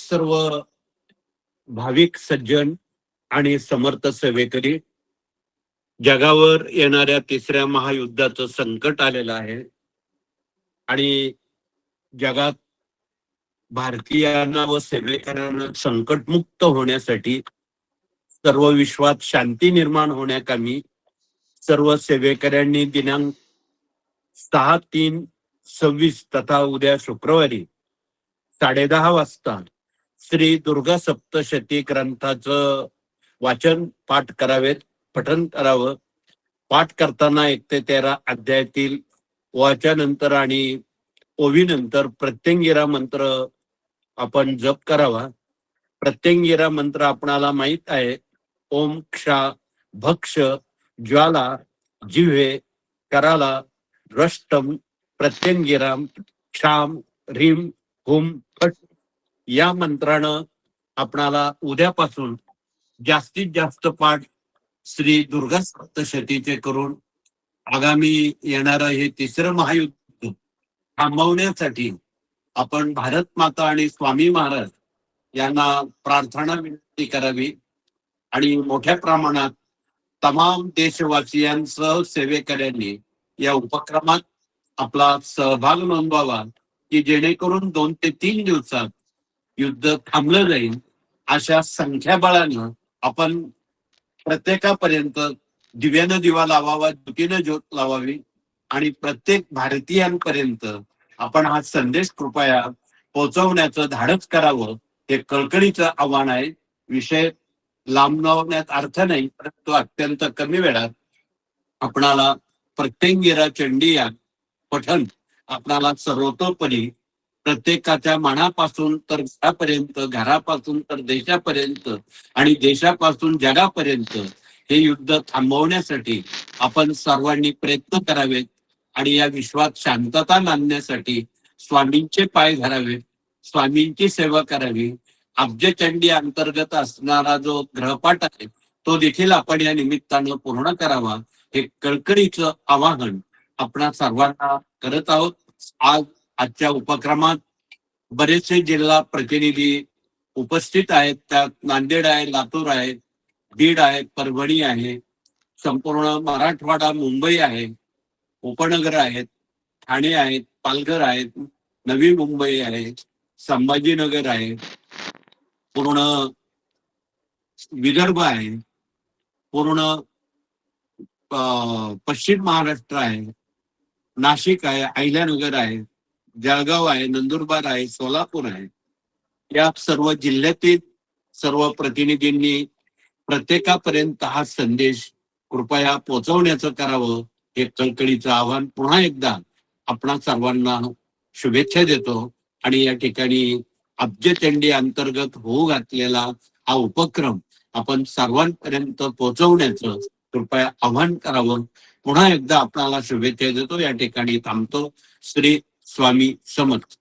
सर्व भाविक सज्जन आणि समर्थ सेवेकरी, जगावर येणाऱ्या तिसऱ्या महायुद्धाचं संकट आलेलं आहे आणि जगात भारतीयांना व सेवेकऱ्यांना संकटमुक्त होण्यासाठी, सर्व विश्वात शांती निर्माण होण्याकामी सर्व सेवेकऱ्यांनी दिनांक 6/3/26 तथा उद्या शुक्रवारी 10:30 वाजता श्री दुर्गा सप्तशती ग्रंथाचं वाचन पाठ करावेत, पठण करावं. पाठ करताना 1 ते 13 अध्यायातील वाच्यानंतर आणि ओवीनंतर प्रत्यंगिरा मंत्र आपण जप करावा. प्रत्यंगिरा मंत्र आपणाला माहित आहे. ओम क्षा भक्ष ज्वाला जिव्हे कराला द्रष्टम प्रत्यंगिराम क्षाम ह्रीम हुम फट या मंत्रानं आपणाला उद्यापासून जास्तीत जास्त पाठ श्री दुर्गा सप्तशतीचे करून आगामी येणारं हे तिसरं महायुद्ध थांबवण्यासाठी आपण भारत माता आणि स्वामी महाराज यांना प्रार्थना विनंती करावी आणि मोठ्या प्रमाणात तमाम देशवासियांसह सेवेकऱ्यांनी या उपक्रमात आपला सहभाग नोंदवावा, की जेणेकरून 2 ते 3 दिवसात युद्ध थांबलं जाईल. अशा संख्याबळानं आपण प्रत्येकापर्यंत दिव्यानं दिवा लावावा, ज्योतीनं ज्योत लावावी आणि प्रत्येक भारतीयांपर्यंत आपण हा संदेश कृपया पोहोचवण्याचं धाडस करावं. हे कळकळीचं आव्हान आहे. विषय लांबवण्यात अर्थ नाही, परंतु अत्यंत कमी वेळात आपणाला प्रत्यंगिरा चंडी या पठण आपणाला सर्वतोपरी प्रत्येकाच्या मनापासून तर घरापर्यंत, घरापासून तर देशापर्यंत आणि देशापासून जगापर्यंत हे युद्ध थांबवण्यासाठी आपण सर्वांनी प्रयत्न करावेत आणि या विश्वात शांतता नांदण्यासाठी स्वामींचे पाय धरावेत, स्वामींची सेवा करावी. अब्जचंडी अंतर्गत असणारा जो ग्रहपाठ आहे तो देखील आपण या निमित्तानं पूर्ण करावा. हे कळकळीचं आवाहन आपण सर्वांना करत आहोत. आजच्या उपक्रमात बरेचसे जिल्हा प्रतिनिधी उपस्थित आहेत. त्यात नांदेड आहे, लातूर आहे, बीड आहे, परभणी आहे, संपूर्ण मराठवाडा, मुंबई आहे, उपनगर आहेत, ठाणे आहेत, पालघर आहेत, नवी मुंबई आहे, संभाजीनगर आहे, पूर्ण विदर्भ आहे, पूर्ण पश्चिम महाराष्ट्र आहे, नाशिक आहे, अहिल्यानगर आहे, जळगाव आहे, नंदुरबार आहे, सोलापूर आहे. या सर्व जिल्ह्यातील सर्व प्रतिनिधींनी प्रत्येकापर्यंत हा संदेश कृपया पोहोचवण्याचं करावं. हे कळकळीचं आव्हान पुन्हा एकदा आपणा सर्वांना शुभेच्छा देतो आणि या ठिकाणी अब्जचंडी अंतर्गत होऊ घातलेला हा उपक्रम आपण सर्वांपर्यंत पोहोचवण्याचं कृपया आव्हान करावं. पुन्हा एकदा आपल्याला शुभेच्छा देतो. या ठिकाणी थांबतो. श्री स्वामी समर्थ.